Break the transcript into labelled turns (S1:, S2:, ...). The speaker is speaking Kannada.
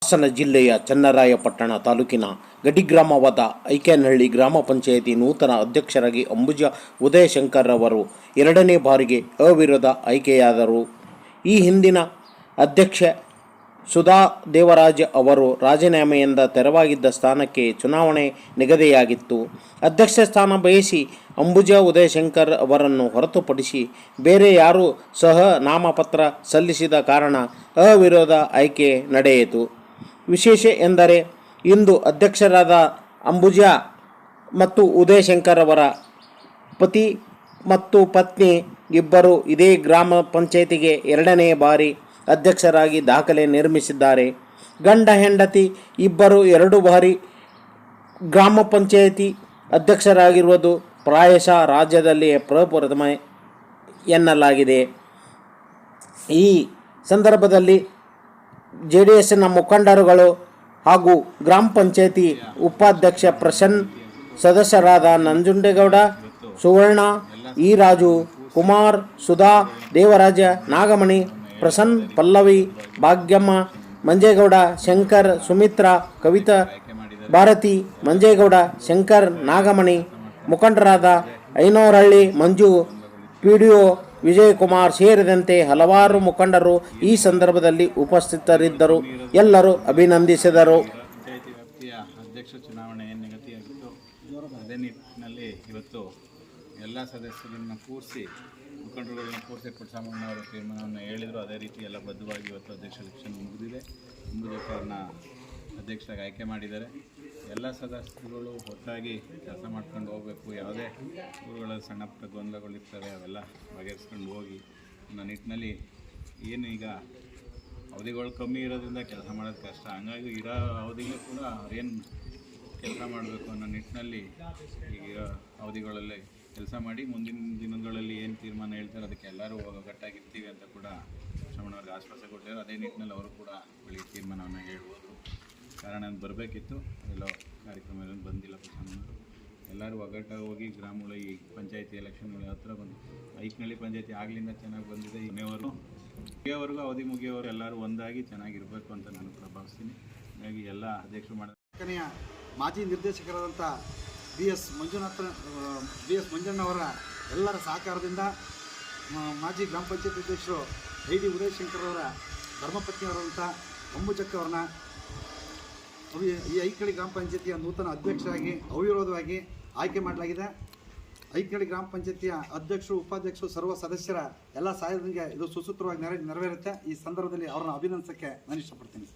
S1: ಹಾಸನ ಜಿಲ್ಲೆಯ ಚನ್ನರಾಯಪಟ್ಟಣ ತಾಲೂಕಿನ ಗಡಿ ಗ್ರಾಮವಾದ ಐಕೇನಹಳ್ಳಿ ಗ್ರಾಮ ಪಂಚಾಯಿತಿ ನೂತನ ಅಧ್ಯಕ್ಷರಾಗಿ ಅಂಬುಜಾ ಉದಯಶಂಕರ್ ಅವರು ಎರಡನೇ ಬಾರಿಗೆ ಅವಿರೋಧ ಆಯ್ಕೆಯಾದರು. ಈ ಹಿಂದಿನ ಅಧ್ಯಕ್ಷೆ ಸುಧಾ ದೇವರಾಜ್ ಅವರು ರಾಜೀನಾಮೆಯಿಂದ ತೆರವಾಗಿದ್ದ ಸ್ಥಾನಕ್ಕೆ ಚುನಾವಣೆ ನಿಗದಿಯಾಗಿತ್ತು. ಅಧ್ಯಕ್ಷ ಸ್ಥಾನ ಬಯಸಿ ಅಂಬುಜಾ ಉದಯಶಂಕರ್ ಅವರನ್ನು ಹೊರತುಪಡಿಸಿ ಬೇರೆ ಯಾರೂ ಸಹ ನಾಮಪತ್ರ ಸಲ್ಲಿಸಿದ ಕಾರಣ ಅವಿರೋಧ ಆಯ್ಕೆ ನಡೆಯಿತು. ವಿಶೇಷ ಎಂದರೆ ಇಂದು ಅಧ್ಯಕ್ಷರಾದ ಅಂಬುಜಾ ಮತ್ತು ಉದಯಶಂಕರ್ ಅವರ ಪತಿ ಮತ್ತು ಪತ್ನಿ ಇಬ್ಬರು ಇದೇ ಗ್ರಾಮ ಪಂಚಾಯಿತಿಗೆ ಎರಡನೇ ಬಾರಿ ಅಧ್ಯಕ್ಷರಾಗಿ ದಾಖಲೆ ನಿರ್ಮಿಸಿದ್ದಾರೆ. ಗಂಡ ಹೆಂಡತಿ ಇಬ್ಬರು 2 ಬಾರಿ ಗ್ರಾಮ ಪಂಚಾಯಿತಿ ಅಧ್ಯಕ್ಷರಾಗಿರುವುದು ಪ್ರಾಯಶಃ ರಾಜ್ಯದಲ್ಲಿಯೇ ಪ್ರಪ್ರಥಮ ಎನ್ನಲಾಗಿದೆ. ಈ ಸಂದರ್ಭದಲ್ಲಿ JDSನ ಮುಖಂಡರುಗಳು ಹಾಗೂ ಗ್ರಾಮ ಪಂಚಾಯಿತಿ ಉಪಾಧ್ಯಕ್ಷ ಪ್ರಸನ್ನ, ಸದಸ್ಯರಾದ ನಂಜುಂಡೇಗೌಡ, ಸುವರ್ಣ, ಇ ರಾಜು, ಕುಮಾರ್, ಸುಧಾ, ದೇವರಾಜ, ನಾಗಮಣಿ, ಪ್ರಸನ್ನ, ಪಲ್ಲವಿ, ಭಾಗ್ಯಮ್ಮ, ಮಂಜೇಗೌಡ, ಶಂಕರ್, ಸುಮಿತ್ರಾ, ಕವಿತಾ, ಭಾರತಿ, ಮಂಜೇಗೌಡ, ಶಂಕರ್, ನಾಗಮಣಿ, ಮುಖಂಡರಾದ ಐನೋರಹಳ್ಳಿ ಮಂಜು, PDO ವಿಜಯಕುಮಾರ್ ಸೇರಿದಂತೆ ಹಲವಾರು ಮುಖಂಡರು ಈ ಸಂದರ್ಭದಲ್ಲಿ ಉಪಸ್ಥಿತರಿದ್ದರು. ಎಲ್ಲರೂ ಅಭಿನಂದಿಸಿದರು.
S2: ಪಂಚಾಯಿತಿ ವ್ಯಾಪ್ತಿಯ ಅಧ್ಯಕ್ಷ ಚುನಾವಣೆ ಏನು ನಿಗದಿಯಾಗಿತ್ತು ಅದೇ ನಿಟ್ಟಿನಲ್ಲಿ ಇವತ್ತು ಎಲ್ಲ ಸದಸ್ಯರನ್ನು ಕೂರಿಸಿ ಮುಖಂಡರುಗಳನ್ನ ಕೂರಿಸಿ ಪುಟ್ಟಸ್ವಾಮಣ್ಣವರ ತೀರ್ಮಾನವನ್ನು ಹೇಳಿದರು. ಅದೇ ರೀತಿ ಎಲ್ಲ ಬದ್ಧವಾಗಿ ಇವತ್ತು ಅಧ್ಯಕ್ಷ ಎಲೆಕ್ಷನ್ ಮುಗಿದಿದೆ. ಅಂಬುಜಪ್ಪ ಅವ್ರನ್ನ ಅಧ್ಯಕ್ಷರಾಗಿ ಆಯ್ಕೆ ಮಾಡಿದ್ದಾರೆ. ಎಲ್ಲ ಸದಸ್ಯರುಗಳು ಒಟ್ಟಾಗಿ ಕೆಲಸ ಮಾಡ್ಕೊಂಡು ಹೋಗಬೇಕು. ಯಾವುದೇ ಊರುಗಳಲ್ಲಿ ಸಣ್ಣ ಪುಟ್ಟ ಗೊಂದಲಗಳಿರ್ತವೆ ಅವೆಲ್ಲ ಬಗೆಹರಿಸ್ಕೊಂಡು ಹೋಗಿ ಅನ್ನೋ ನಿಟ್ಟಿನಲ್ಲಿ ಏನು ಈಗ ಅವಧಿಗಳು ಕಮ್ಮಿ ಇರೋದ್ರಿಂದ ಕೆಲಸ ಮಾಡೋದು ಕಷ್ಟ. ಹಂಗಾಗಿ ಇರೋ ಅವಧಿಗೂ ಕೂಡ ಅವ್ರೇನು ಕೆಲಸ ಮಾಡಬೇಕು ಅನ್ನೋ ನಿಟ್ಟಿನಲ್ಲಿ ಈಗ ಅವಧಿಗಳಲ್ಲಿ ಕೆಲಸ ಮಾಡಿ ಮುಂದಿನ ದಿನಗಳಲ್ಲಿ ಏನು ತೀರ್ಮಾನ ಹೇಳ್ತಾರೆ ಅದಕ್ಕೆ ಎಲ್ಲರೂ ಒಗ್ಗಟ್ಟಾಗಿರ್ತೀವಿ ಅಂತ ಕೂಡ ಶ್ರವಣವ್ರಿಗೆ ಆಶ್ವಾಸ ಕೊಟ್ಟಿದ್ದಾರೆ. ಅದೇ ನಿಟ್ಟಿನಲ್ಲಿ ಅವರು ಕೂಡ ಬೆಳಿಗ್ಗೆ ತೀರ್ಮಾನವನ್ನು ಹೇಳ್ಬೋದು. ಕಾರಣ ಬರಬೇಕಿತ್ತು, ಎಲ್ಲೋ ಕಾರ್ಯಕ್ರಮದಲ್ಲಿ ಬಂದಿಲ್ಲ. ಎಲ್ಲರೂ ಒಗ್ಗಟ್ಟಾಗಿ ಹೋಗಿ ಗ್ರಾಮಗಳು ಈ ಪಂಚಾಯತಿ ಎಲೆಕ್ಷನ್ಗಳು ಹತ್ರ ಬಂದು ಐಕನಹಳ್ಳಿ ಪಂಚಾಯತಿ ಆಗಲಿಂದ ಚೆನ್ನಾಗಿ ಬಂದಿದೆ. ಮುಗಿಯೋವರೆಗೂ ಅವಧಿ ಮುಗಿಯೋರು ಎಲ್ಲರೂ ಒಂದಾಗಿ ಚೆನ್ನಾಗಿರಬೇಕು ಅಂತ ನಾನು ಭಾವಿಸ್ತೀನಿ. ಹಾಗಾಗಿ ಎಲ್ಲ ಅಧ್ಯಕ್ಷರು
S3: ಮಾಡಿದ ಮಾಜಿ ನಿರ್ದೇಶಕರಾದಂಥ BS ಮಂಜಣ್ಣವರ ಎಲ್ಲರ ಸಹಕಾರದಿಂದ ಮಾಜಿ ಗ್ರಾಮ ಪಂಚಾಯತ್ ಅಧ್ಯಕ್ಷರು ID ಉದಯಶಂಕರ್ ಅವರ ಧರ್ಮಪತ್ನಿಯವರಂಥ ಅಂಬುಜಕ್ಕ ಅವ್ರನ್ನ ಈ ಐಕನಹಳ್ಳಿ ಗ್ರಾಮ ಪಂಚಾಯತಿಯ ನೂತನ ಅಧ್ಯಕ್ಷರಾಗಿ ಅವಿರೋಧವಾಗಿ ಆಯ್ಕೆ ಮಾಡಲಾಗಿದೆ. ಐಕನಹಳ್ಳಿ ಗ್ರಾಮ ಪಂಚಾಯತಿಯ ಅಧ್ಯಕ್ಷರು, ಉಪಾಧ್ಯಕ್ಷರು, ಸರ್ವ ಸದಸ್ಯರ ಎಲ್ಲ ಸಹಾಯದೊಂದಿಗೆ ಇದು ಸುಸೂತ್ರವಾಗಿ ನೆರವೇರುತ್ತೆ. ಈ ಸಂದರ್ಭದಲ್ಲಿ ಅವರನ್ನು ಅಭಿನಂದಿಸೋಕ್ಕೆ ನಾನು ಇಷ್ಟಪಡ್ತೀನಿ.